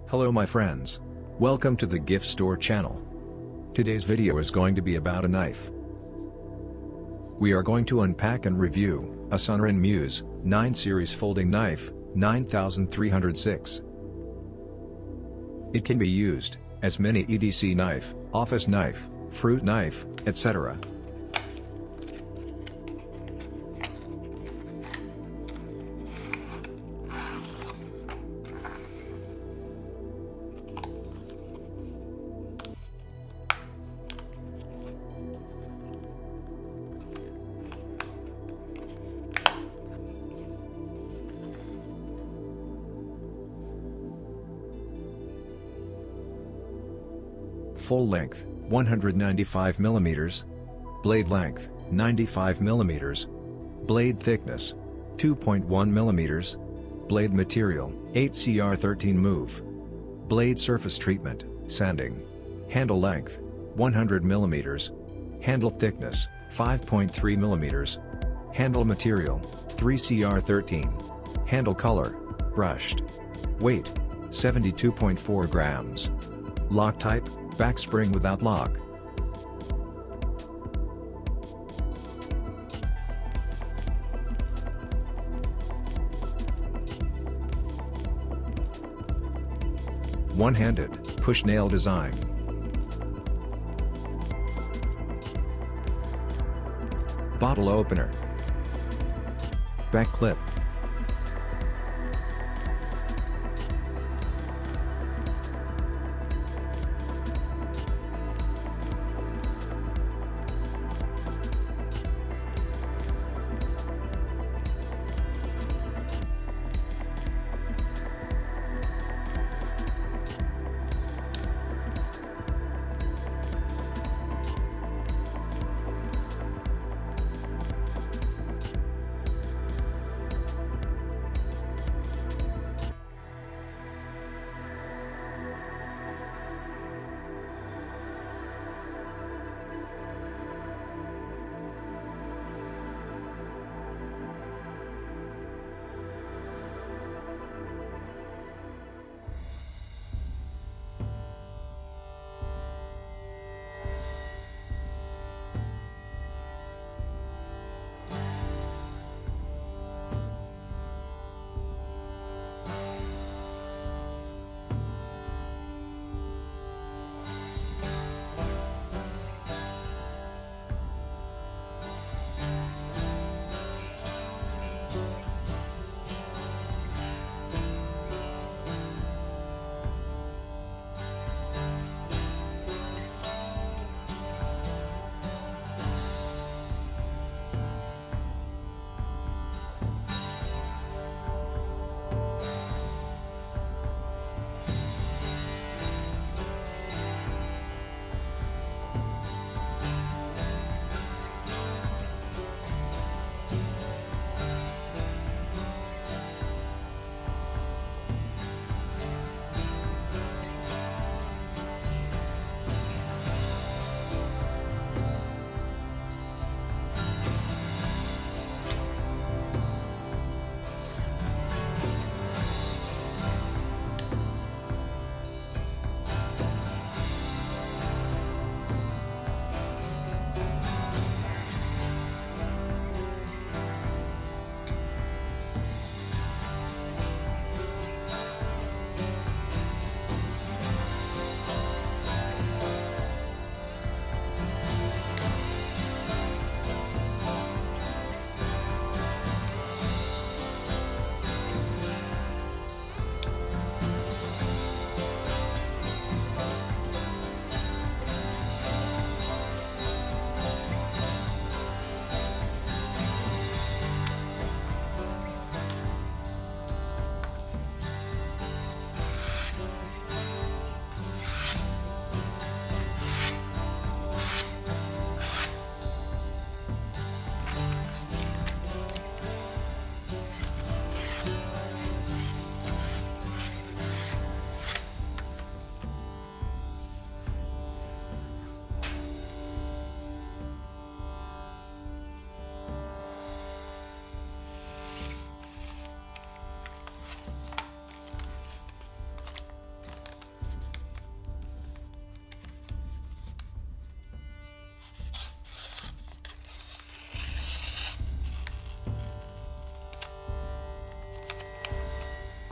Hello my friends. Welcome to the gift store channel. Today's video is going to be about a knife. We are going to unpack and review a Sanrenmu 9 series folding knife 9306. It can be used as mini EDC knife, office knife, fruit knife, etc. Full length, 195 mm. Blade length, 95 mm. Blade thickness, 2.1 mm. Blade material, 8cr13 move. Blade surface treatment, sanding. Handle length, 100 mm. Handle thickness, 5.3 mm. Handle material, 3cr13. Handle color, brushed. Weight, 72.4 grams. Lock type, back spring without lock. One-handed, push nail design. Bottle opener. Back clip.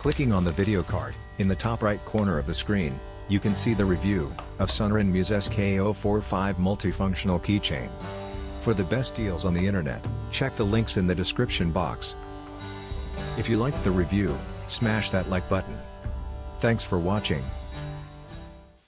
Clicking on the video card, in the top right corner of the screen, you can see the review of Sanrenmu's SK045 multifunctional keychain. For the best deals on the internet, check the links in the description box. If you liked the review, smash that like button. Thanks for watching.